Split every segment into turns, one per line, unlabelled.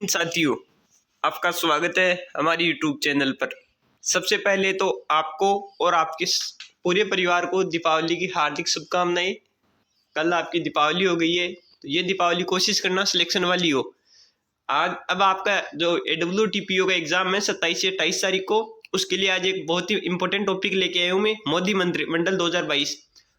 साथियों, आपका स्वागत है हमारी यूट्यूब चैनल पर। सबसे पहले तो आपको और आपके पूरे परिवार को दीपावली की हार्दिक शुभकामनाएं। कल आपकी दीपावली हो गई है, तो ये दीपावली कोशिश करना सिलेक्शन वाली हो। आज अब आपका जो AWTPO का एग्जाम है 27 से 28 तारीख को, उसके लिए आज एक बहुत ही इंपॉर्टेंट टॉपिक लेके आया हूँ मैं, मोदी मंत्रिमंडल 2022।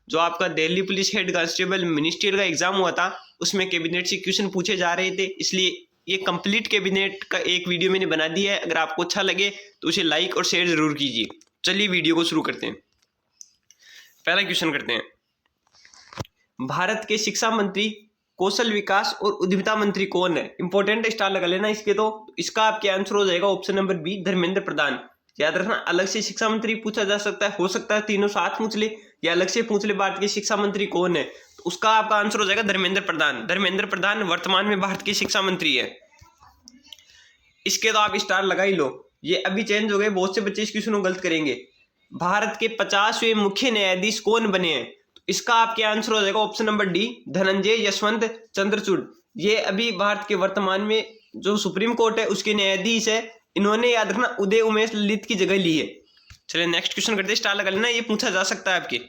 जो आपका Delhi police head constable ministerial का एग्जाम हुआ था, उसमें कैबिनेट से क्वेश्चन पूछे जा रहे थे, इसलिए ये कंप्लीट कैबिनेट का एक वीडियो मैंने बना दिया है। अगर आपको अच्छा लगे तो उसे लाइक और शेयर जरूर कीजिए। चलिए वीडियो को शुरू करते हैं। पहला क्वेश्चन करते हैं, भारत के शिक्षा मंत्री, कौशल विकास और उद्यमिता मंत्री कौन है? इंपॉर्टेंट स्टार लगा लेना इसके। तो इसका आपके आंसर हो जाएगा option number B, Dharmendra Pradhan. याद रखना, अलग से शिक्षा मंत्री पूछा जा सकता है, हो सकता है तीनों साथ पूछ ले या अलग से पूछ ले भारत के शिक्षा मंत्री कौन है, तो उसका आपका आंसर हो जाएगा धर्मेंद्र प्रधान। धर्मेंद्र प्रधान वर्तमान में भारत के शिक्षा मंत्री है। इसके तो आप स्टार लगा ही लो। ये अभी चेंज हो गए, बहुत से बच्चे इस क्वेश्चन को गलत करेंगे। भारत के 50वें मुख्य न्यायाधीश कौन बने हैं? तो इसका आपके आंसर हो जाएगा option number D, Dhananjay Yashwant Chandrachud. ये अभी भारत के वर्तमान में जो सुप्रीम कोर्ट है उसके न्यायाधीश है। इन्होंने, याद रखना, उदय उमेश ललित की जगह ली है। चलिए नेक्स्ट क्वेश्चन करते हैं, स्टार लगा लेना, ये पूछा जा सकता है आपके।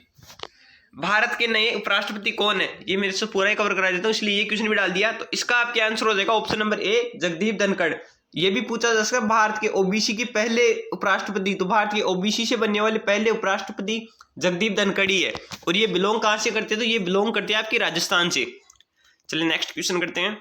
भारत के नए उपराष्ट्रपति कौन है? ये मेरे से पूरा ही कवर करा देता हूँ, इसलिए ये क्वेश्चन भी डाल दिया। तो इसका आपके आंसर हो जाएगा ऑप्शन नंबर ए, जगदीप धनखड़। ये भी पूछा जा सकता है, भारत के ओबीसी के पहले उपराष्ट्रपति। तो भारत के ओबीसी से बनने वाले पहले उपराष्ट्रपति जगदीप धनखड़ ही है। और ये बिलोंग कहाँ से करते हैं? तो ये बिलोंग करते हैं आपके राजस्थान से। चलिए नेक्स्ट क्वेश्चन करते हैं,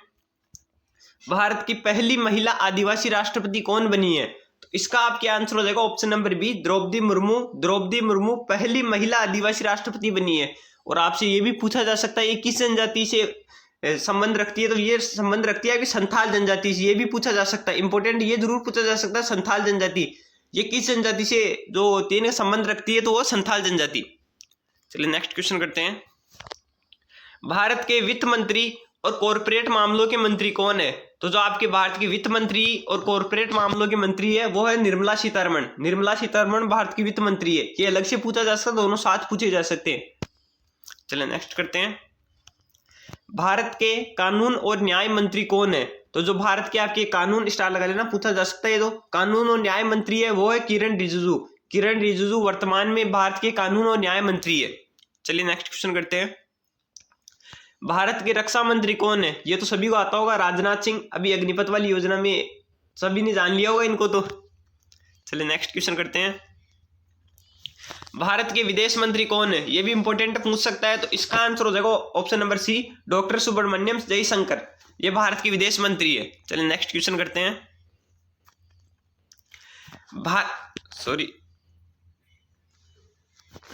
भारत की पहली महिला आदिवासी राष्ट्रपति कौन बनी है? तो इसका आपके आंसर हो जाएगा option number B, Droupadi Murmu. Droupadi Murmu पहली महिला आदिवासी राष्ट्रपति बनी है। और आपसे ये भी पूछा जा सकता है, ये किस जनजाति से संबंध रखती है? तो ये संबंध रखती है कि संथाल जनजाति से। ये भी पूछा जा सकता है, इंपॉर्टेंट ये जरूर पूछा जा सकता है, संथाल जनजाति। ये किस जनजाति से जो तीन संबंध रखती है? तो वो संथाल जनजाति। चलिए नेक्स्ट क्वेश्चन करते हैं, भारत के वित्त मंत्री और कॉरपोरेट मामलों के मंत्री कौन है? तो जो आपके भारत के वित्त मंत्री और कॉरपोरेट मामलों के मंत्री है वो है निर्मला सीतारमण। निर्मला सीतारमण भारत की वित्त मंत्री है। ये अलग से पूछा जा सकता है, दोनों साथ पूछे जा सकते हैं। चलिए नेक्स्ट करते हैं, भारत के कानून और न्याय मंत्री कौन है? तो जो भारत के आपके कानून, स्टार लगा लेना, पूछा जा सकता है, तो कानून और न्याय मंत्री है वो है किरण रिजिजू। किरण रिजिजू वर्तमान में भारत के कानून और न्याय मंत्री है। चलिए नेक्स्ट क्वेश्चन करते हैं, भारत के रक्षा मंत्री कौन है? ये तो सभी को आता होगा, राजनाथ सिंह। अभी अग्निपथ वाली योजना में सभी ने जान लिया होगा इनको तो। चलिए नेक्स्ट क्वेश्चन करते हैं, भारत के विदेश मंत्री कौन है? ये भी इंपॉर्टेंट पूछ सकता है, तो इसका आंसर हो जाएगा option number C, doctor Subrahmanyam Jaishankar. ये भारत के विदेश मंत्री है। चलिए नेक्स्ट क्वेश्चन करते हैं,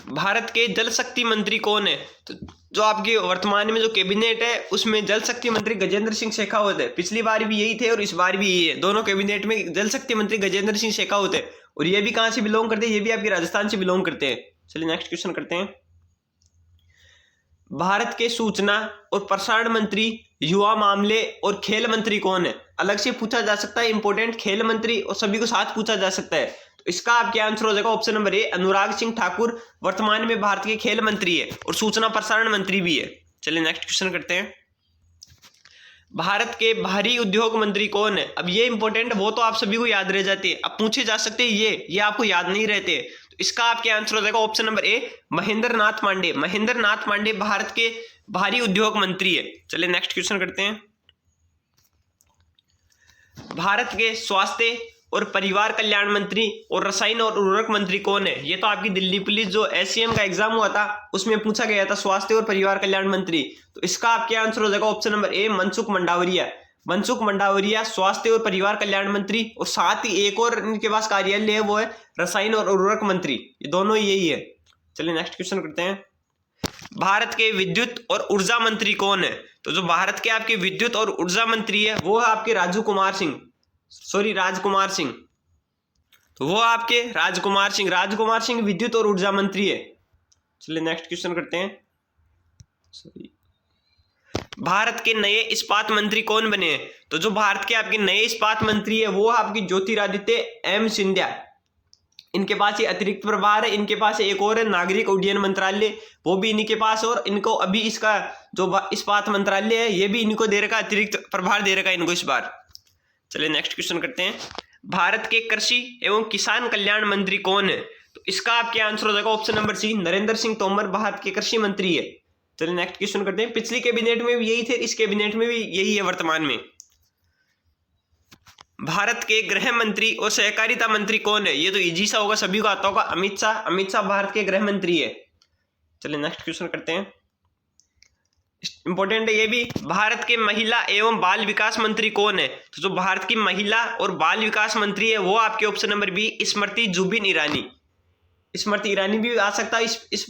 भारत के जल शक्ति मंत्री कौन है? तो जो आपके वर्तमान में जो कैबिनेट है उसमें जल शक्ति मंत्री गजेंद्र सिंह शेखावत है। पिछली बार भी यही थे और इस बार भी यही है। दोनों कैबिनेट में जल शक्ति मंत्री गजेंद्र सिंह शेखावत है। और ये भी कहां से बिलोंग करते हैं? ये भी आपके राजस्थान से बिलोंग करते हैं। चलिए नेक्स्ट क्वेश्चन करते हैं, भारत के सूचना और प्रसारण मंत्री, युवा मामले और खेल मंत्री कौन है? अलग से पूछा जा सकता है, इंपॉर्टेंट, खेल मंत्री, और सभी को साथ पूछा जा सकता है। तो इसका आपके आंसर हो जाएगा ऑप्शन नंबर ए, अनुराग सिंह ठाकुर। वर्तमान में भारत के खेल मंत्री है और सूचना प्रसारण मंत्री भी है। चलिए नेक्स्ट क्वेश्चन करते हैं, भारत के भारी उद्योग मंत्री कौन है? अब ये इंपॉर्टेंट, वो तो आप सभी को याद रह जाते हैं, अब पूछे जा सकते हैं, ये आपको याद नहीं रहते। तो इसका आपके आंसर हो जाएगा ऑप्शन नंबर ए, महेंद्र नाथ पांडे। महेंद्र नाथ पांडे भारत के भारी उद्योग मंत्री है। चलिए नेक्स्ट क्वेश्चन करते हैं, भारत के स्वास्थ्य और परिवार कल्याण मंत्री और रसायन और उर्वरक मंत्री कौन है? ये तो आपकी दिल्ली पुलिस जो SCM का एग्जाम हुआ था उसमें पूछा गया था, स्वास्थ्य और परिवार कल्याण मंत्री। तो इसका आपके आंसर हो जाएगा ऑप्शन नंबर ए, मनसुख मंडाविया। मनसुख मंडाविया स्वास्थ्य और परिवार कल्याण मंत्री, और साथ ही एक और इनके पास कार्यालय है वो है रसायन और उर्वरक मंत्री। ये दोनों यही है। चलिए नेक्स्ट क्वेश्चन करते हैं, भारत के विद्युत और ऊर्जा मंत्री कौन है? तो जो भारत के आपके विद्युत और ऊर्जा मंत्री है वो है आपके राजकुमार सिंह। तो वो आपके राजकुमार सिंह विद्युत और ऊर्जा मंत्री है। चलिए नेक्स्ट क्वेश्चन करते हैं, भारत के नए इस्पात मंत्री कौन बने हैं? तो जो भारत के आपके नए इस्पात मंत्री है वो आपकी ज्योतिरादित्य एम सिंधिया। इनके पास ये अतिरिक्त प्रभार है। इनके पास एक और है, नागरिक उड्डयन मंत्रालय, वो भी इन्हीं के पास। और इनको अभी इसका जो इस्पात मंत्रालय है ये भी इनको दे रखा, अतिरिक्त प्रभार दे रखा इनको इस बार। चलिए नेक्स्ट क्वेश्चन करते हैं। भारत के कृषि एवं किसान कल्याण मंत्री कौन है? तो इसका आपके आंसर हो जाएगा option number C, Narendra Singh Tomar Bharat के कृषि मंत्री है। चलिए नेक्स्ट क्वेश्चन करते हैं। पिछली कैबिनेट में भी यही थे, इस कैबिनेट में भी यही है वर्तमान में। भारत के गृह मंत्री और सहकारिता मंत्री कौन है? ये तो इजी सा होगा, सभी को आता होगा, अमित शाह। अमित शाह भारत के गृह मंत्री है। चलिए नेक्स्ट क्वेश्चन करते हैं, इंपॉर्टेंट है ये भी। भारत के महिला एवं बाल विकास मंत्री कौन है? तो जो भारत की महिला और बाल विकास मंत्री है वो आपके option number B, Smriti Zubin Irani. Smriti Irani भी आ सकता है,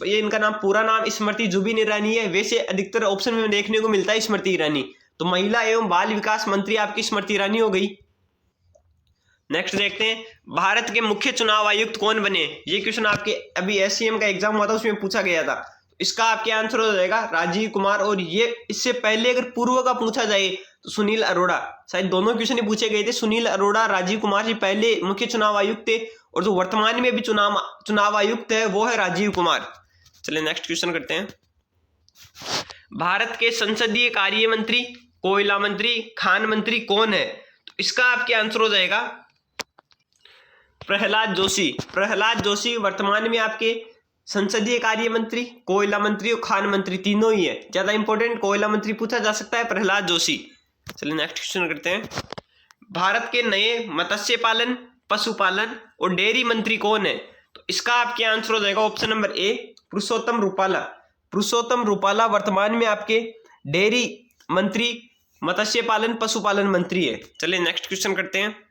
ये इनका नाम, पूरा नाम स्मृति जुबिन ईरानी है। वैसे अधिकतर ऑप्शन में देखने को मिलता है स्मृति ईरानी, तो महिला एवं बाल विकास मंत्री आपकी स्मृति ईरानी हो गई। नेक्स्ट देखते हैं, भारत के मुख्य चुनाव आयुक्त कौन बने? ये क्वेश्चन आपके अभी एससीएम का एग्जाम हुआ था, उसमें पूछा गया था। इसका आपके आंसर हो जाएगा राजीव कुमार। और ये इससे पहले अगर पूर्व का पूछा जाए तो सुनील अरोड़ा। शायद दोनों क्वेश्चन ही पूछे गए थे, सुनील अरोड़ा, राजीव कुमार जी पहले मुख्य चुनाव आयुक्त थे, और जो वर्तमान में भी चुनाव आयुक्त है वो है राजीव कुमार। चलिए नेक्स्ट क्वेश्चन करते हैं। भारत के संसदीय कार्य मंत्री, कोयला मंत्री, खान मंत्री कौन है? तो इसका आपके आंसर हो जाएगा प्रहलाद जोशी। प्रहलाद जोशी वर्तमान में आपके संसदीय कार्य मंत्री, कोयला मंत्री और खान मंत्री तीनों ही है। ज्यादा इंपॉर्टेंट कोयला मंत्री पूछा जा सकता है, प्रहलाद जोशी। चलिए नेक्स्ट क्वेश्चन करते हैं। भारत के नए मत्स्य पालन, पशुपालन और डेयरी मंत्री कौन है? तो इसका आपके आंसर हो जाएगा ऑप्शन नंबर ए, पुरुषोत्तम रूपाला। पुरुषोत्तम रूपाला वर्तमान में आपके डेयरी मंत्री, मत्स्य पालन, पशुपालन मंत्री है। चलिए नेक्स्ट क्वेश्चन करते हैं।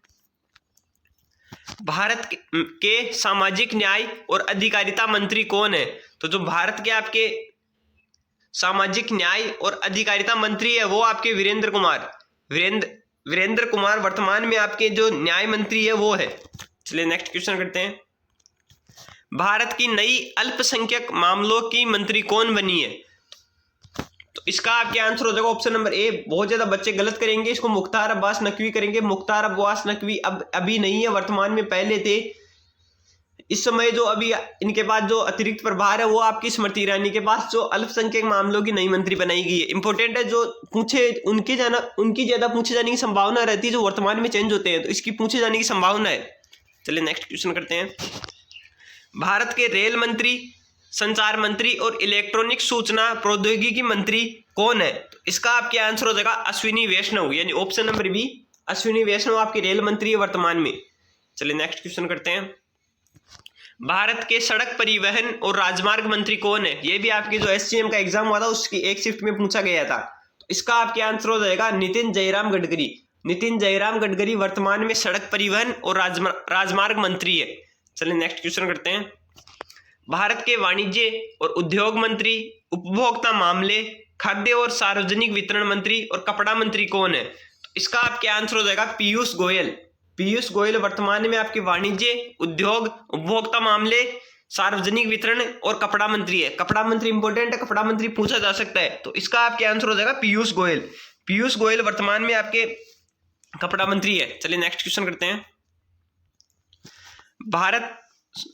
भारत के सामाजिक न्याय और अधिकारिता मंत्री कौन है? तो जो भारत के आपके सामाजिक न्याय और अधिकारिता मंत्री है वो आपके वीरेंद्र कुमार। वीरेंद्र कुमार वर्तमान में आपके जो न्याय मंत्री है वो है। चलिए नेक्स्ट क्वेश्चन करते हैं। भारत की नई अल्पसंख्यक मामलों की मंत्री कौन बनी है? तो इसका आपके आंसर हो जाएगा ऑप्शन नंबर ए। बहुत ज्यादा बच्चे गलत करेंगे, इसको मुख्तार अब्बास नकवी करेंगे। मुख्तार अब्बास नकवी अब अभी नहीं है, वर्तमान में पहले थे। इस समय जो अभी इनके पास जो अतिरिक्त प्रभार है वो आपकी स्मृति ईरानी के पास जो अल्पसंख्यक मामलों की नई मंत्री बनाई गई है। इंपॉर्टेंट है, जो पूछे उनकी ज्यादा पूछे जाने की संभावना रहती है, जो वर्तमान में चेंज होते हैं, तो इसकी पूछे जाने की संभावना है। चलिए नेक्स्ट क्वेश्चन करते हैं। भारत के रेल मंत्री, संचार मंत्री और इलेक्ट्रॉनिक सूचना प्रौद्योगिकी मंत्री कौन है? तो इसका आपके आंसर हो जाएगा अश्विनी वैष्णव, यानी ऑप्शन नंबर बी, अश्विनी वैष्णव आपके रेल मंत्री है वर्तमान में। चलिए नेक्स्ट क्वेश्चन करते हैं। भारत के सड़क परिवहन और राजमार्ग मंत्री कौन है? ये भी आपके जो एससीएम का एग्जाम हुआ था उसकी एक शिफ्ट में पूछा गया था, तो इसका आपके आंसर हो जाएगा नितिन जयराम गडकरी। नितिन जयराम गडकरी वर्तमान में सड़क परिवहन और राजमार्ग मंत्री है। चलिए नेक्स्ट क्वेश्चन करते हैं। भारत के वाणिज्य और उद्योग मंत्री, उपभोक्ता मामले, खाद्य और सार्वजनिक वितरण मंत्री और कपड़ा मंत्री कौन है? तो इसका आपके आंसर हो जाएगा पीयूष गोयल। पीयूष गोयल वर्तमान में आपके वाणिज्य, उद्योग, उपभोक्ता मामले, सार्वजनिक वितरण और कपड़ा मंत्री है। कपड़ा मंत्री इंपॉर्टेंट है, कपड़ा मंत्री पूछा जा सकता है, तो इसका आपके आंसर हो जाएगा पीयूष गोयल। पीयूष गोयल वर्तमान में आपके कपड़ा मंत्री है। चलिए नेक्स्ट क्वेश्चन करते हैं।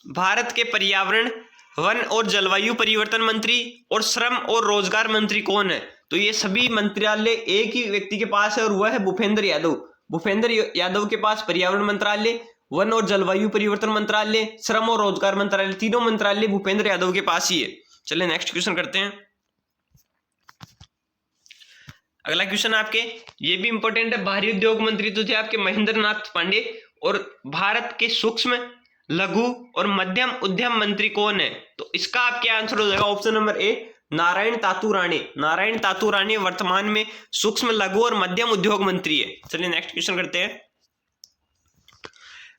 भारत के पर्यावरण, वन और जलवायु परिवर्तन मंत्री और श्रम और रोजगार मंत्री कौन है? तो ये सभी मंत्रालय एक ही व्यक्ति के पास है और वह है भूपेंद्र यादव। भूपेंद्र यादव के पास पर्यावरण मंत्रालय, वन और जलवायु परिवर्तन मंत्रालय, श्रम और रोजगार मंत्रालय, तीनों मंत्रालय भूपेंद्र यादव के पास ही है। चलिए नेक्स्ट क्वेश्चन करते हैं। अगला क्वेश्चन आपके ये भी इंपॉर्टेंट है। भारी उद्योग मंत्री तो थे आपके महेंद्र नाथ पांडे, और भारत के सूक्ष्म, लघु और मध्यम उद्यम मंत्री कौन है? तो इसका आपके आंसर हो जाएगा option number A, Narayan Tatu Rane. Narayan Tatu Rane वर्तमान में सूक्ष्म, लघु और मध्यम उद्योग मंत्री है। चलिए नेक्स्ट क्वेश्चन करते हैं।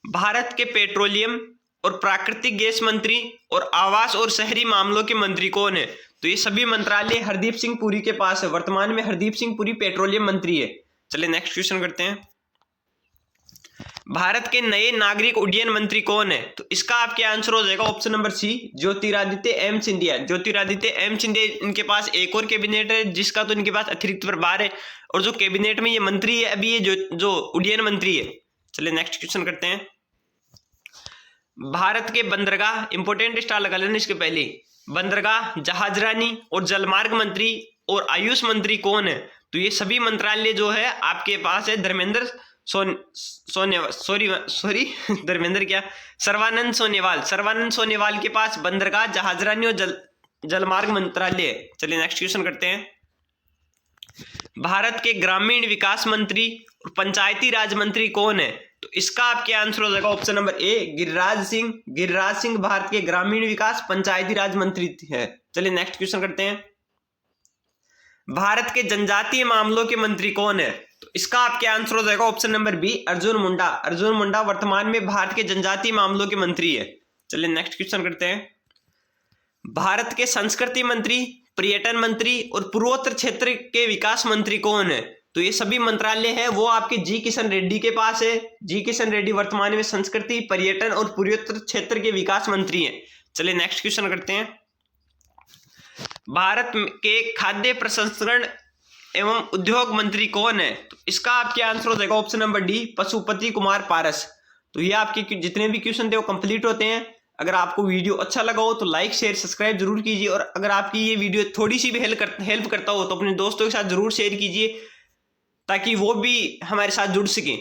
भारत के पेट्रोलियम और प्राकृतिक गैस मंत्री और आवास और शहरी मामलों के मंत्री कौन है? तो ये सभी मंत्रालय हरदीप सिंह पुरी के पास है। वर्तमान में हरदीप सिंह पुरी पेट्रोलियम मंत्री है। चलिए नेक्स्ट क्वेश्चन करते हैं। भारत के नए नागरिक उड्डयन मंत्री कौन है? तो इसका आपके आंसर हो जाएगा option number C, Jyotiraditya M Scindia. Jyotiraditya M Scindia, इनके पास एक और कैबिनेट है जिसका तो इनके पास अतिरिक्त प्रभार है, और जो कैबिनेट में ये मंत्री है अभी, ये जो उड्डयन मंत्री है। चलिए नेक्स्ट क्वेश्चन करते हैं। भारत के बंदरगाह, इंपोर्टेंट स्टार लगा लेना इसके पहले, बंदरगाह, जहाजरानी और जलमार्ग मंत्री और आयुष मंत्री कौन है? तो ये सभी मंत्रालय जो है आपके पास है धर्मेंद्र धर्मेंद्र क्या, सर्बानंद सोनेवाल के पास बंदरगाह, जहाजरानी और जलमार्ग मंत्रालय है। चलिए नेक्स्ट क्वेश्चन करते हैं। भारत के ग्रामीण विकास मंत्री और पंचायती राज मंत्री कौन है? तो इसका आपके आंसर हो जाएगा ऑप्शन नंबर ए, गिरिराज सिंह भारत के ग्रामीण विकास पंचायती राज मंत्री है। चलिए नेक्स्ट क्वेश्चन करते हैं। भारत के जनजातीय मामलों के मंत्री कौन है? तो इसका आपके आंसर हो जाएगा option number B, Arjun Munda वर्तमान में भारत के जनजातीय मामलों के मंत्री है। चलिए नेक्स्ट क्वेश्चन करते हैं। भारत के संस्कृति मंत्री, पर्यटन मंत्री और पूर्वोत्तर क्षेत्र के विकास मंत्री कौन है? तो ये सभी मंत्रालय है वो आपके जी किशन रेड्डी के पास है। जी किशन रेड्डी वर्तमान में संस्कृति, पर्यटन और पूर्वोत्तर क्षेत्र के विकास मंत्री हैं। चलिए नेक्स्ट क्वेश्चन करते हैं। भारत के खाद्य प्रसंस्करण एवं उद्योग मंत्री कौन है? तो इसका आपके आंसर हो जाएगा option number D, Pashupati Kumar Paras. तो ये आपके जितने भी क्वेश्चन थे वो कंप्लीट होते हैं। अगर आपको वीडियो अच्छा लगा हो तो लाइक शेयर सब्सक्राइब जरूर कीजिए, और अगर आपकी ये वीडियो थोड़ी सी भी हेल्प करता हो तो अपने दोस्तों के साथ जरूर शेयर कीजिए ताकि वो भी हमारे साथ जुड़ सकें।